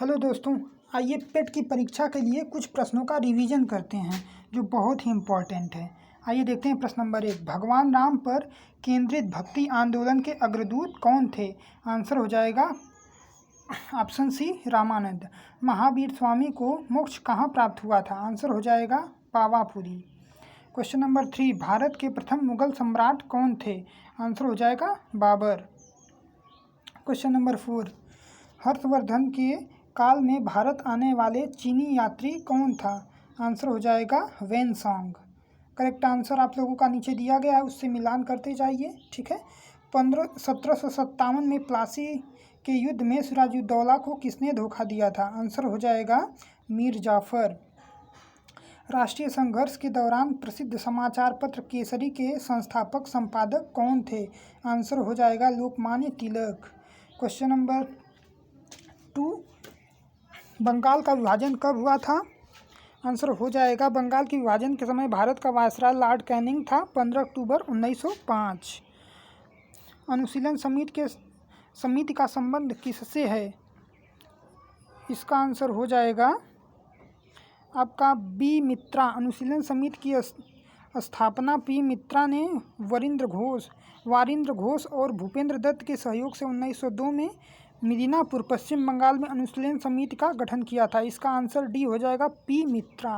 Hello दोस्तों, आइए पेट की परीक्षा के लिए कुछ प्रश्नों का रिवीजन करते हैं जो बहुत ही इम्पोर्टेंट है। आइए देखते हैं प्रश्न नंबर 1। भगवान राम पर केंद्रित भक्ति आंदोलन के अग्रदूत कौन थे? आंसर हो जाएगा ऑप्शन सी रामानंद। महावीर स्वामी को मोक्ष कहाँ प्राप्त हुआ था? आंसर हो जाएगा पावापुरी। Question number 3। भारत के प्रथम मुगल सम्राट कौन थे? आंसर हो जाएगा बाबर। Question number 4। हर्षवर्धन के काल में भारत आने वाले चीनी यात्री कौन था? आंसर हो जाएगा वेनसोंग। करेक्ट आंसर आप लोगों का नीचे दिया गया है, उससे मिलान करते जाइए। ठीक है। 1757 में प्लासी के युद्ध में सिराजुद्दौला को किसने धोखा दिया था? आंसर हो जाएगा मीर जाफर। राष्ट्रीय संघर्ष के दौरान प्रसिद्ध समाचार पत्र केसरी के संस्थापक संपादक कौन थे? आंसर हो जाएगा लोकमान्य तिलक। Question number 2। बंगाल का विभाजन कब हुआ था? आंसर हो जाएगा बंगाल के विभाजन के समय भारत का वायसराय लॉर्ड कैनिंग था, 15 अक्टूबर 1905। अनुशीलन समिति का संबंध किससे है? इसका आंसर हो जाएगा आपका बी मित्रा। अनुशीलन समिति की स्थापना पी मित्रा ने वारिंद्र घोष और भूपेंद्र दत्त के सहयोग से 1902 में मिदनापुर, पश्चिम बंगाल में अनुशीलन समिति का गठन किया था। इसका आंसर डी हो जाएगा पी मित्रा।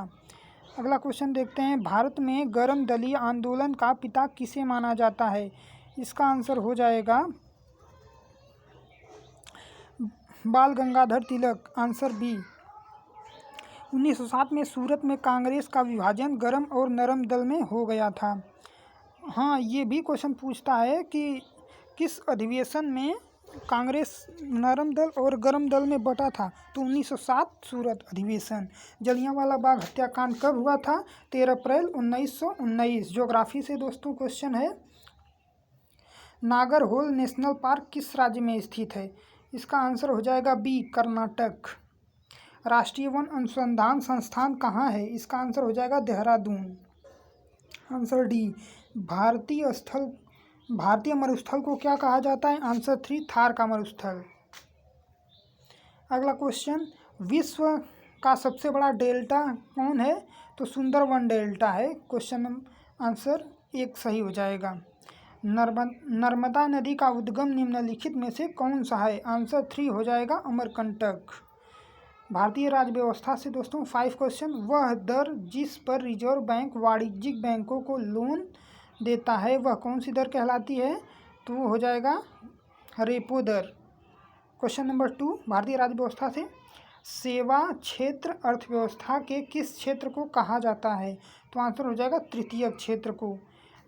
अगला क्वेश्चन देखते हैं। भारत में गर्म दलीय आंदोलन का पिता किसे माना जाता है? इसका आंसर हो जाएगा बाल गंगाधर तिलक। Answer B. 1907 में सूरत में कांग्रेस का विभाजन गर्म और नरम दल में हो गया था। हाँ, ये भी क्वेश्चन पूछता है कि किस अधिवेशन में कांग्रेस नरम दल और गर्म दल में बटा था? तो 1907 सूरत अधिवेशन। जलियांवाला बाग हत्याकांड कब हुआ था? 13 अप्रैल 1919। ज्योग्राफी से दोस्तों क्वेश्चन है। नागरहोल नेशनल पार्क किस राज्य में स्थित है? इसका आंसर हो जाएगा बी कर्नाटक। राष्ट्रीय वन अनुसंधान संस्थान कहाँ है? इसका आंसर हो जाएगा देहरादून। Answer D. भारतीय मरुस्थल को क्या कहा जाता है? आंसर 3 थार का मरुस्थल। अगला क्वेश्चन। विश्व का सबसे बड़ा डेल्टा कौन है? तो सुंदरवन डेल्टा है। क्वेश्चन आंसर 1 सही हो जाएगा। नर्मदा नदी का उद्गम निम्नलिखित में से कौन सा है? आंसर 3 हो जाएगा अमरकंटक। भारतीय राज्य व्यवस्था से दोस्तों 5 क्वेश्चन। वह दर जिस पर रिजर्व बैंक वाणिज्यिक बैंकों को लोन देता है वह कौन सी दर कहलाती है? तो वो हो जाएगा रेपो दर। Question number 2। भारतीय राज्य व्यवस्था से सेवा क्षेत्र अर्थव्यवस्था के किस क्षेत्र को कहा जाता है? तो आंसर हो जाएगा तृतीयक क्षेत्र को।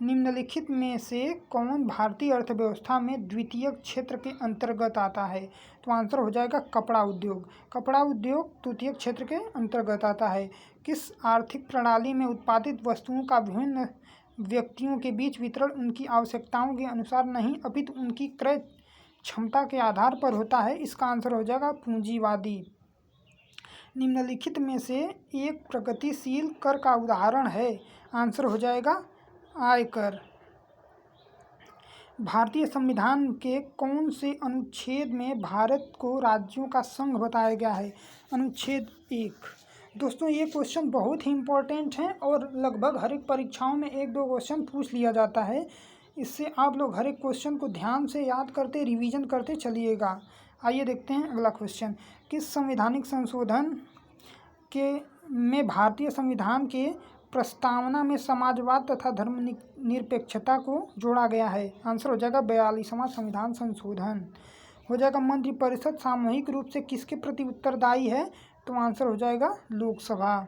निम्नलिखित में से कौन भारतीय अर्थव्यवस्था में द्वितीयक क्षेत्र के अंतर्गत आता है? तो आंसर हो जाएगा कपड़ा उद्योग। कपड़ा उद्योग तृतीयक क्षेत्र के अंतर्गत आता है। किस आर्थिक प्रणाली में उत्पादित वस्तुओं का विभिन्न व्यक्तियों के बीच वितरण उनकी आवश्यकताओं के अनुसार नहीं अपितु उनकी क्रय क्षमता के आधार पर होता है? इसका आंसर हो जाएगा पूंजीवादी। निम्नलिखित में से एक प्रगतिशील कर का उदाहरण है? आंसर हो जाएगा आयकर। भारतीय संविधान के कौन से अनुच्छेद में भारत को राज्यों का संघ बताया गया है? अनुच्छेद 1। दोस्तों ये क्वेश्चन बहुत ही इम्पोर्टेंट है और लगभग हर एक परीक्षाओं में 1-2 क्वेश्चन पूछ लिया जाता है। इससे आप लोग हर एक क्वेश्चन को ध्यान से याद करते रिवीजन करते चलिएगा। आइए देखते हैं अगला क्वेश्चन। किस संवैधानिक संशोधन में भारतीय संविधान के प्रस्तावना में समाजवाद तथा धर्मनिरपेक्षता को जोड़ा गया है? आंसर हो जाएगा 42वां संविधान संशोधन। हो जाएगा मंत्रिपरिषद सामूहिक रूप से किसके प्रति उत्तरदायी है? तो आंसर हो जाएगा लोकसभा।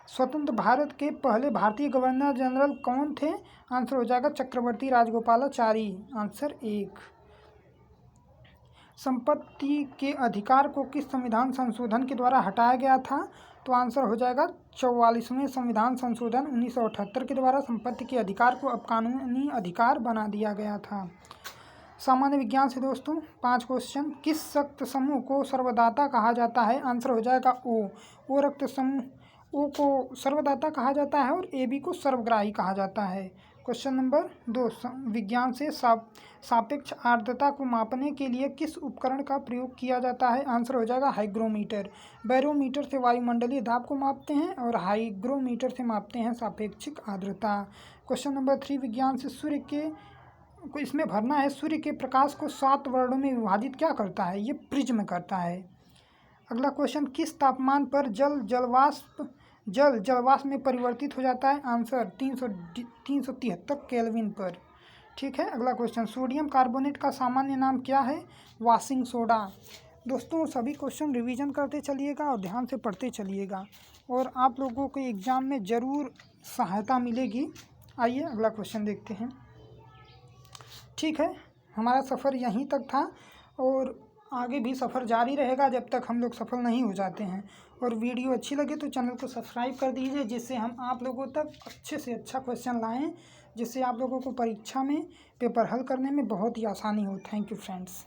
स्वतंत्र भारत के पहले भारतीय गवर्नर जनरल कौन थे? आंसर हो जाएगा चक्रवर्ती राजगोपालाचारी। आंसर 1। संपत्ति के अधिकार को किस संविधान संशोधन के द्वारा हटाया गया था? तो आंसर हो जाएगा 44वें संविधान संशोधन 1978 के द्वारा संपत्ति के अधिकार को अब कानूनी अधिकार बना दिया गया था। सामान्य विज्ञान से दोस्तों 5 क्वेश्चन। किस रक्त समूह को सर्वदाता कहा जाता है? आंसर हो जाएगा ओ रक्त समूह ओ को सर्वदाता कहा जाता है और AB को सर्वग्राही कहा जाता है। क्वेश्चन नंबर 2 विज्ञान से सापेक्ष आर्द्रता को मापने के लिए किस उपकरण का प्रयोग किया जाता है? आंसर हो जाएगा हाइग्रोमीटर। बैरोमीटर से वायुमंडलीय दाब को मापते हैं और हाइग्रोमीटर से मापते हैं सापेक्षिक आर्द्रता। क्वेश्चन नंबर 3 विज्ञान से सूर्य के को इसमें भरना है। सूर्य के प्रकाश को 7 वर्णों में विभाजित क्या करता है? ये प्रिज्म करता है। अगला क्वेश्चन, किस तापमान पर जल जलवाष्प में परिवर्तित हो जाता है? आंसर 373 केल्विन पर। ठीक है। अगला क्वेश्चन, सोडियम कार्बोनेट का सामान्य नाम क्या है? Washing soda. दोस्तों सभी क्वेश्चन रिवीजन करते चलिएगा और ध्यान से पढ़ते चलिएगा और आप लोगों को एग्ज़ाम में ज़रूर सहायता मिलेगी। आइए अगला क्वेश्चन देखते हैं। ठीक है, हमारा सफ़र यहीं तक था और आगे भी सफ़र जारी रहेगा जब तक हम लोग सफल नहीं हो जाते हैं। और वीडियो अच्छी लगे तो चैनल को सब्सक्राइब कर दीजिए, जिससे हम आप लोगों तक अच्छे से अच्छा क्वेश्चन लाएं, जिससे आप लोगों को परीक्षा में पेपर हल करने में बहुत ही आसानी हो। Thank you friends.